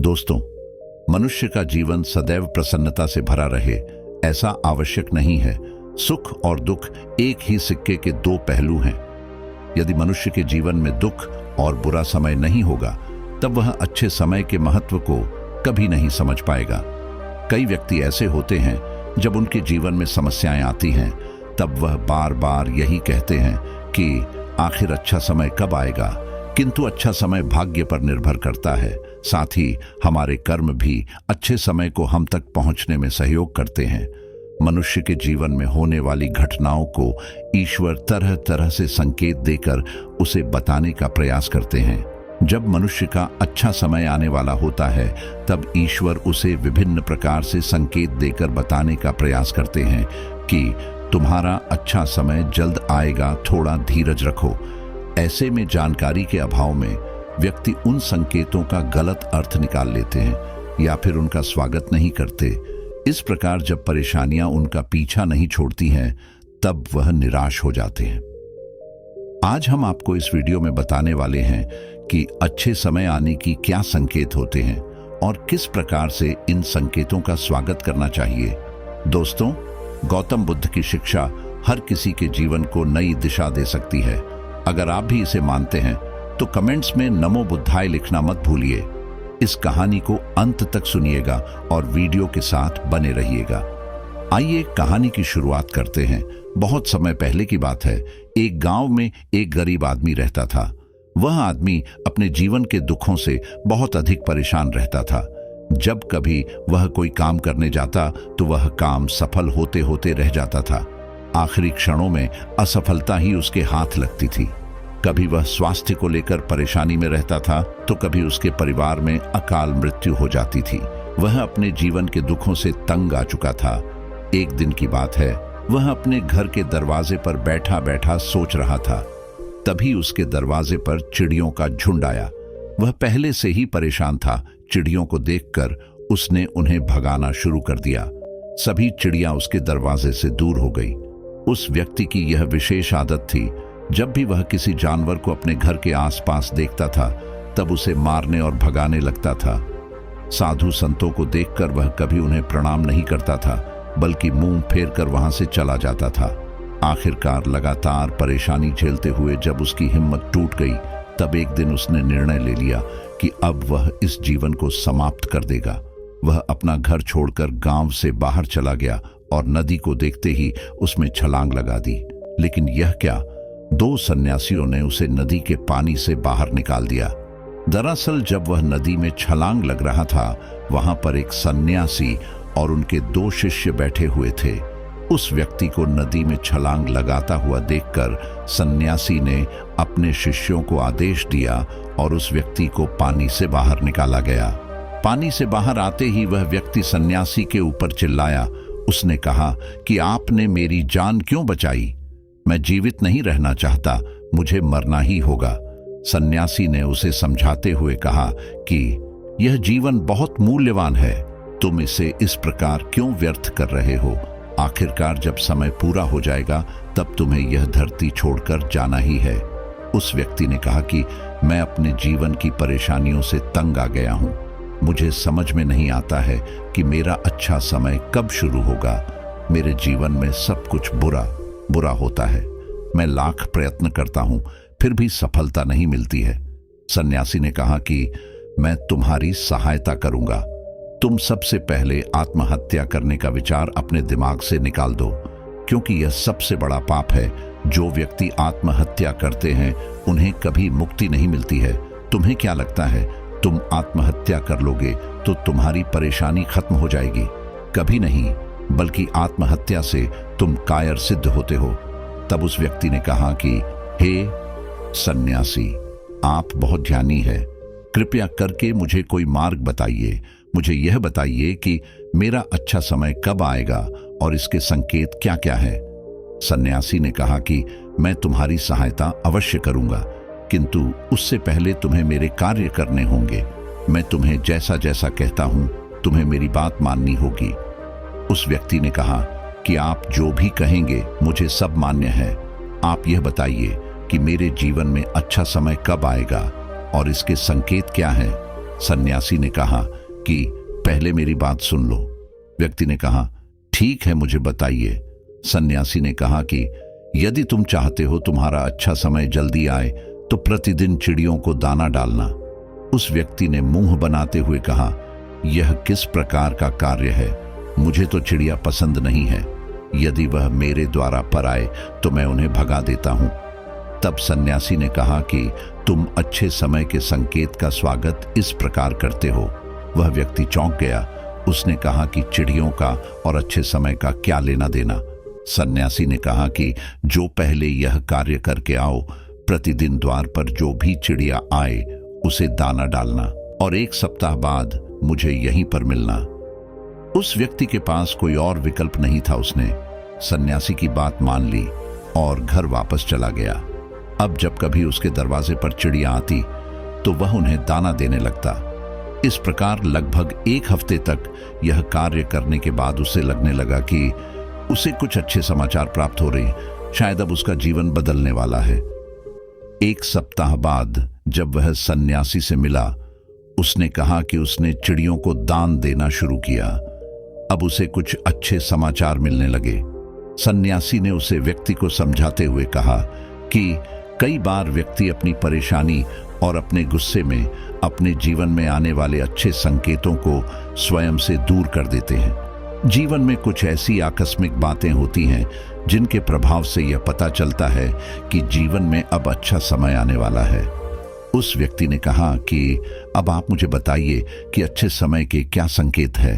दोस्तों, मनुष्य का जीवन सदैव प्रसन्नता से भरा रहे ऐसा आवश्यक नहीं है। सुख और दुख एक ही सिक्के के दो पहलू हैं। यदि मनुष्य के जीवन में दुख और बुरा समय नहीं होगा तब वह अच्छे समय के महत्व को कभी नहीं समझ पाएगा। कई व्यक्ति ऐसे होते हैं जब उनके जीवन में समस्याएं आती हैं तब वह बार बार यही कहते हैं कि आखिर अच्छा समय कब आएगा, किंतु अच्छा समय भाग्य पर निर्भर करता है। साथ ही हमारे कर्म भी अच्छे समय को हम तक पहुंचने में सहयोग करते हैं। मनुष्य के जीवन में होने वाली घटनाओं को ईश्वर तरह तरह से संकेत देकर उसे बताने का प्रयास करते हैं। जब मनुष्य का अच्छा समय आने वाला होता है तब ईश्वर उसे विभिन्न प्रकार से संकेत देकर बताने का प्रयास करते हैं कि तुम्हारा अच्छा समय जल्द आएगा, थोड़ा धीरज रखो। ऐसे में जानकारी के अभाव में व्यक्ति उन संकेतों का गलत अर्थ निकाल लेते हैं या फिर उनका स्वागत नहीं करते। इस प्रकार जब परेशानियां उनका पीछा नहीं छोड़ती हैं तब वह निराश हो जाते हैं। आज हम आपको इस वीडियो में बताने वाले हैं कि अच्छे समय आने की क्या संकेत होते हैं और किस प्रकार से इन संकेतों का स्वागत करना चाहिए। दोस्तों, गौतम बुद्ध की शिक्षा हर किसी के जीवन को नई दिशा दे सकती है। अगर आप भी इसे मानते हैं तो कमेंट्स में नमो बुद्धाय लिखना मत भूलिए। इस कहानी को अंत तक सुनिएगा और वीडियो के साथ बने रहिएगा। आइए कहानी की शुरुआत करते हैं। बहुत समय पहले की बात है। एक गांव में एक गरीब आदमी रहता था। वह आदमी अपने जीवन के दुखों से बहुत अधिक परेशान रहता था। जब कभी वह कोई काम करने जाता तो वह काम सफल होते होते रह जाता था। आखिरी क्षणों में असफलता ही उसके हाथ लगती थी। कभी वह स्वास्थ्य को लेकर परेशानी में रहता था तो कभी उसके परिवार में अकाल मृत्यु हो जाती थी। वह अपने जीवन के दुखों से तंग आ चुका था। एक दिन की बात है, वह अपने घर के दरवाजे पर बैठा बैठा सोच रहा था। तभी उसके दरवाजे पर चिड़ियों का झुंड आया। वह पहले से ही परेशान था। चिड़ियों को देखकर उसने उन्हें भगाना शुरू कर दिया। सभी चिड़ियां उसके दरवाजे से दूर हो गई। उस व्यक्ति की यह विशेष आदत थी, जब भी वह किसी जानवर को अपने घर के आसपास देखता था तब उसे मारने और भगाने लगता था। साधु संतों को देखकर वह कभी उन्हें प्रणाम नहीं करता था, बल्कि मुंह फेर कर वहां से चला जाता था। आखिरकार लगातार परेशानी झेलते हुए जब उसकी हिम्मत टूट गई तब एक दिन उसने निर्णय ले लिया कि अब वह इस जीवन को समाप्त कर देगा। वह अपना घर छोड़कर गांव से बाहर चला गया और नदी को देखते ही उसमें छलांग लगा दी। लेकिन यह क्या, दो सन्यासियों ने उसे नदी के पानी से बाहर निकाल दिया। दरअसल जब वह नदी में छलांग लग रहा था वहां पर एक सन्यासी और उनके दो शिष्य बैठे हुए थे। उस व्यक्ति को नदी में छलांग लगाता हुआ देखकर सन्यासी ने अपने शिष्यों को आदेश दिया और उस व्यक्ति को पानी से बाहर निकाला गया। पानी से बाहर आते ही वह व्यक्ति सन्यासी के ऊपर चिल्लाया। उसने कहा कि आपने मेरी जान क्यों बचाई? मैं जीवित नहीं रहना चाहता, मुझे मरना ही होगा। सन्यासी ने उसे समझाते हुए कहा कि यह जीवन बहुत मूल्यवान है, तुम इसे इस प्रकार क्यों व्यर्थ कर रहे हो? आखिरकार जब समय पूरा हो जाएगा तब तुम्हें यह धरती छोड़कर जाना ही है। उस व्यक्ति ने कहा कि मैं अपने जीवन की परेशानियों से तंग आ गया हूं। मुझे समझ में नहीं आता है कि मेरा अच्छा समय कब शुरू होगा। मेरे जीवन में सब कुछ बुरा बुरा होता है। मैं लाख प्रयत्न करता हूं फिर भी सफलता नहीं मिलती है। सन्यासी ने कहा कि मैं तुम्हारी सहायता करूंगा। तुम सबसे पहले आत्महत्या करने का विचार अपने दिमाग से निकाल दो, क्योंकि यह सबसे बड़ा पाप है। जो व्यक्ति आत्महत्या करते हैं उन्हें कभी मुक्ति नहीं मिलती है। तुम्हें क्या लगता है तुम आत्महत्या कर लोगे तो तुम्हारी परेशानी खत्म हो जाएगी? कभी नहीं, बल्कि आत्महत्या से तुम कायर सिद्ध होते हो। तब उस व्यक्ति ने कहा कि हे सन्यासी, आप बहुत ज्ञानी है, कृपया करके मुझे कोई मार्ग बताइए। मुझे यह बताइए कि मेरा अच्छा समय कब आएगा और इसके संकेत क्या क्या है। सन्यासी ने कहा कि मैं तुम्हारी सहायता अवश्य करूंगा, किंतु उससे पहले तुम्हें मेरे कार्य करने होंगे। मैं तुम्हें जैसा जैसा कहता हूं तुम्हें मेरी बात माननी होगी। उस व्यक्ति ने कहा कि आप जो भी कहेंगे मुझे सब मान्य है। आप यह बताइए कि मेरे जीवन में अच्छा समय कब आएगा और इसके संकेत क्या हैं। सन्यासी ने कहा कि पहले मेरी बात सुन लो। व्यक्ति ने कहा, ठीक है, मुझे बताइए। सन्यासी ने कहा कि यदि तुम चाहते हो तुम्हारा अच्छा समय जल्दी आए तो प्रतिदिन चिड़ियों को दाना डालना। उस व्यक्ति ने मुंह बनाते हुए कहा, यह किस प्रकार का कार्य है? मुझे तो चिड़िया पसंद नहीं है। यदि वह मेरे द्वारा पर आए तो मैं उन्हें भगा देता हूं। तब सन्यासी ने कहा कि तुम अच्छे समय के संकेत का स्वागत इस प्रकार करते हो। वह व्यक्ति चौंक गया। उसने कहा कि चिड़ियों का और अच्छे समय का क्या लेना देना। सन्यासी ने कहा कि जो पहले यह कार्य करके आओ, प्रतिदिन द्वार पर जो भी चिड़िया आए उसे दाना डालना और 1 सप्ताह बाद मुझे यहीं पर मिलना। उस व्यक्ति के पास कोई और विकल्प नहीं था। उसने सन्यासी की बात मान ली और घर वापस चला गया। अब जब कभी उसके दरवाजे पर चिड़िया आती तो वह उन्हें दाना देने लगता। इस प्रकार लगभग 1 हफ्ते तक यह कार्य करने के बाद उसे लगने लगा कि उसे कुछ अच्छे समाचार प्राप्त हो रहे, शायद अब उसका जीवन बदलने वाला है। 1 सप्ताह बाद जब वह सन्यासी से मिला, उसने कहा कि उसने चिड़ियों को दान देना शुरू किया। अब उसे कुछ अच्छे समाचार मिलने लगे। सन्यासी ने उसे व्यक्ति को समझाते हुए कहा कि कई बार व्यक्ति अपनी परेशानी और अपने गुस्से में अपने जीवन में आने वाले अच्छे संकेतों को स्वयं से दूर कर देते हैं। जीवन में कुछ ऐसी आकस्मिक बातें होती हैं जिनके प्रभाव से यह पता चलता है कि जीवन में अब अच्छा समय आने वाला है। उस व्यक्ति ने कहा कि अब आप मुझे बताइए कि अच्छे समय के क्या संकेत है।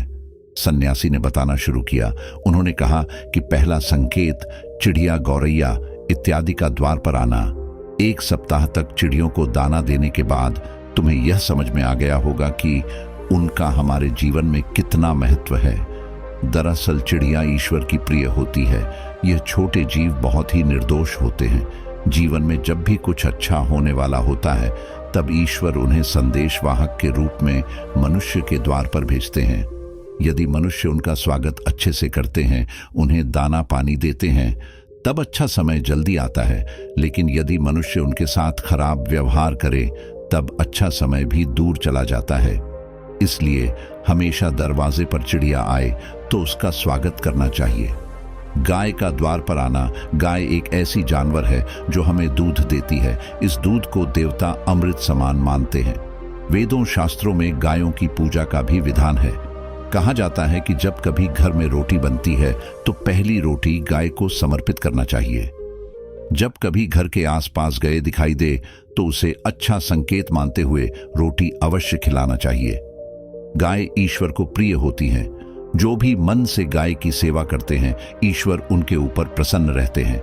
सन्यासी ने बताना शुरू किया। उन्होंने कहा कि पहला संकेत चिड़िया, गौरैया इत्यादि का द्वार पर आना। 1 सप्ताह तक चिड़ियों को दाना देने के बाद तुम्हें यह समझ में आ गया होगा कि उनका हमारे जीवन में कितना महत्व है। दरअसल चिड़िया ईश्वर की प्रिय होती है। यह छोटे जीव बहुत ही निर्दोष होते हैं। जीवन में जब भी कुछ अच्छा होने वाला होता है तब ईश्वर उन्हें संदेशवाहक के रूप में मनुष्य के द्वार पर भेजते हैं। यदि मनुष्य उनका स्वागत अच्छे से करते हैं, उन्हें दाना पानी देते हैं, तब अच्छा समय जल्दी आता है। लेकिन यदि मनुष्य उनके साथ खराब व्यवहार करे तब अच्छा समय भी दूर चला जाता है। इसलिए हमेशा दरवाजे पर चिड़िया आए तो उसका स्वागत करना चाहिए। गाय का द्वार पर आना। गाय एक ऐसी जानवर है जो हमें दूध देती है। इस दूध को देवता अमृत समान मानते हैं। वेदों शास्त्रों में गायों की पूजा का भी विधान है। कहा जाता है कि जब कभी घर में रोटी बनती है तो पहली रोटी गाय को समर्पित करना चाहिए। जब कभी घर के आसपास गाय दिखाई दे तो उसे अच्छा संकेत मानते हुए रोटी अवश्य खिलाना चाहिए। गाय ईश्वर को प्रिय होती हैं। जो भी मन से गाय की सेवा करते हैं, ईश्वर उनके ऊपर प्रसन्न रहते हैं।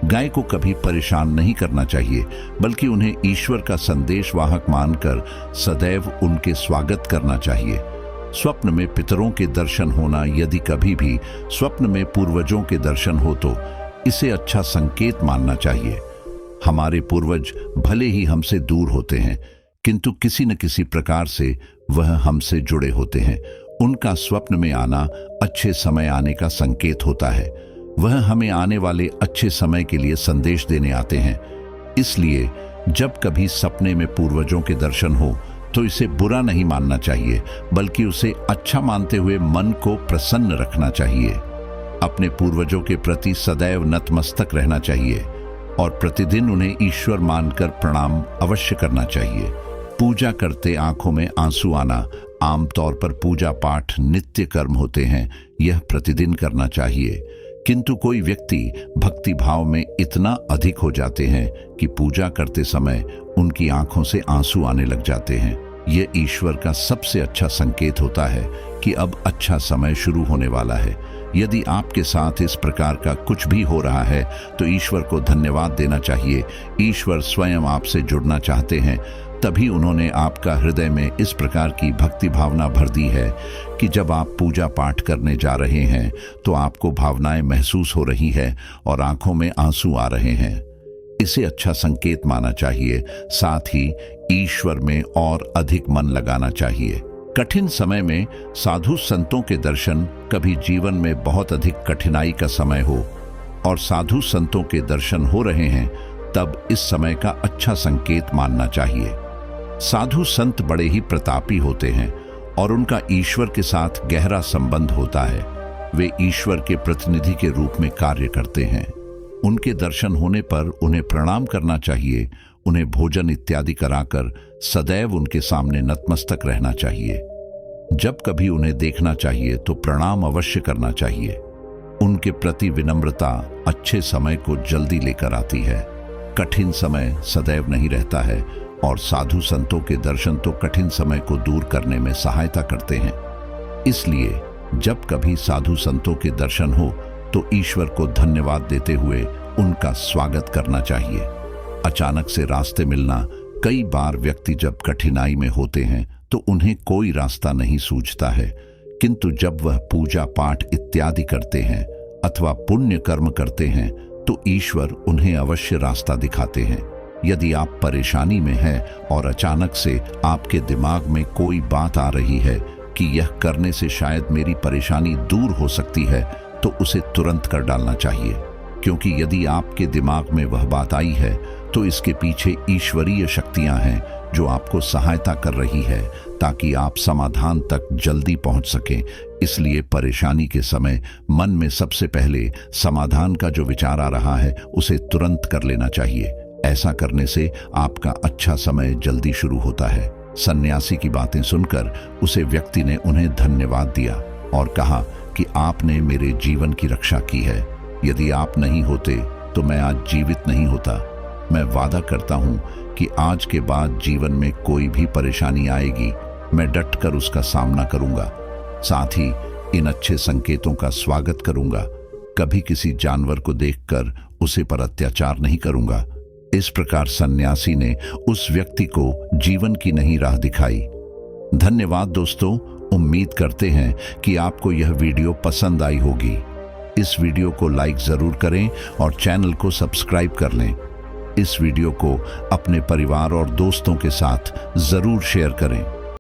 गाय को कभी परेशान नहीं करना चाहिए, बल्कि उन्हें ईश्वर का संदेशवाहक मानकर सदैव उनके स्वागत करना चाहिए। स्वप्न में पितरों के दर्शन होना। यदि कभी भी स्वप्न में पूर्वजों के दर्शन हो तो इसे अच्छा संकेत मानना चाहिए। हमारे पूर्वज भले ही हमसे दूर होते हैं, किंतु किसी न किसी प्रकार से वह हमसे जुड़े होते हैं। उनका स्वप्न में आना अच्छे समय आने का संकेत होता है। वह हमें आने वाले अच्छे समय के लिए संदेश देने आते हैं। इसलिए जब कभी सपने में पूर्वजों के दर्शन हो तो इसे बुरा नहीं मानना चाहिए, बल्कि उसे अच्छा मानते हुए मन को प्रसन्न रखना चाहिए। अपने पूर्वजों के प्रति सदैव नतमस्तक रहना चाहिए और प्रतिदिन उन्हें ईश्वर मानकर प्रणाम अवश्य करना चाहिए। पूजा करते आंखों में आंसू आना। आमतौर पर पूजा पाठ नित्य कर्म होते हैं, यह प्रतिदिन करना चाहिए। किंतु कोई व्यक्ति भक्ति भाव में इतना अधिक हो जाते हैं कि पूजा करते समय उनकी आंखों से आंसू आने लग जाते हैं। यह ईश्वर का सबसे अच्छा संकेत होता है कि अब अच्छा समय शुरू होने वाला है। यदि आपके साथ इस प्रकार का कुछ भी हो रहा है तो ईश्वर को धन्यवाद देना चाहिए। ईश्वर स्वयं आपसे जुड़ना चाहते हैं, तभी उन्होंने आपका हृदय में इस प्रकार की भक्ति भावना भर दी है कि जब आप पूजा पाठ करने जा रहे हैं तो आपको भावनाएं महसूस हो रही है और आंखों में आंसू आ रहे हैं। इसे अच्छा संकेत माना चाहिए। साथ ही ईश्वर में और अधिक मन लगाना चाहिए। कठिन समय में साधु संतों के दर्शन। कभी जीवन में बहुत अधिक कठिनाई का समय हो और साधु संतों के दर्शन हो रहे हैं, तब इस समय का अच्छा संकेत मानना चाहिए। साधु संत बड़े ही प्रतापी होते हैं और उनका ईश्वर के साथ गहरा संबंध होता है। वे ईश्वर के प्रतिनिधि के रूप में कार्य करते हैं। उनके दर्शन होने पर उन्हें प्रणाम करना चाहिए। उन्हें भोजन इत्यादि कराकर सदैव उनके सामने नतमस्तक रहना चाहिए। जब कभी उन्हें देखना चाहिए तो प्रणाम अवश्य करना चाहिए। उनके प्रति विनम्रता अच्छे समय को जल्दी लेकर आती है। कठिन समय सदैव नहीं रहता है और साधु संतों के दर्शन तो कठिन समय को दूर करने में सहायता करते हैं। इसलिए जब कभी साधु संतों के दर्शन हो तो ईश्वर को धन्यवाद देते हुए उनका स्वागत करना चाहिए। अचानक से रास्ते मिलना, कई बार व्यक्ति जब कठिनाई में होते हैं तो उन्हें कोई रास्ता नहीं सूझता है, किंतु जब वह पूजा पाठ इत्यादि करते हैं अथवा पुण्य कर्म करते हैं तो ईश्वर उन्हें अवश्य रास्ता दिखाते हैं। यदि आप परेशानी में हैं और अचानक से आपके दिमाग में कोई बात आ रही है कि यह करने से शायद मेरी परेशानी दूर हो सकती है, तो उसे तुरंत कर डालना चाहिए, क्योंकि यदि आपके दिमाग में वह बात आई है तो इसके पीछे ईश्वरीय शक्तियां हैं जो आपको सहायता कर रही है ताकि आप समाधान तक जल्दी पहुंच सकें। इसलिए परेशानी के समय मन में सबसे पहले समाधान का जो विचार आ रहा है उसे तुरंत कर लेना चाहिए। ऐसा करने से आपका अच्छा समय जल्दी शुरू होता है। सन्यासी की बातें सुनकर उसे व्यक्ति ने उन्हें धन्यवाद दिया और कहा कि आपने मेरे जीवन की रक्षा की है। यदि आप नहीं होते तो मैं आज जीवित नहीं होता। मैं वादा करता हूं कि आज के बाद जीवन में कोई भी परेशानी आएगी, मैं डटकर उसका सामना करूंगा। साथ ही इन अच्छे संकेतों का स्वागत करूंगा। कभी किसी जानवर को देखकर उसे पर अत्याचार नहीं करूंगा। इस प्रकार सन्यासी ने उस व्यक्ति को जीवन की नई राह दिखाई। धन्यवाद दोस्तों। उम्मीद करते हैं कि आपको यह वीडियो पसंद आई होगी। इस वीडियो को लाइक जरूर करें और चैनल को सब्सक्राइब कर लें। इस वीडियो को अपने परिवार और दोस्तों के साथ जरूर शेयर करें।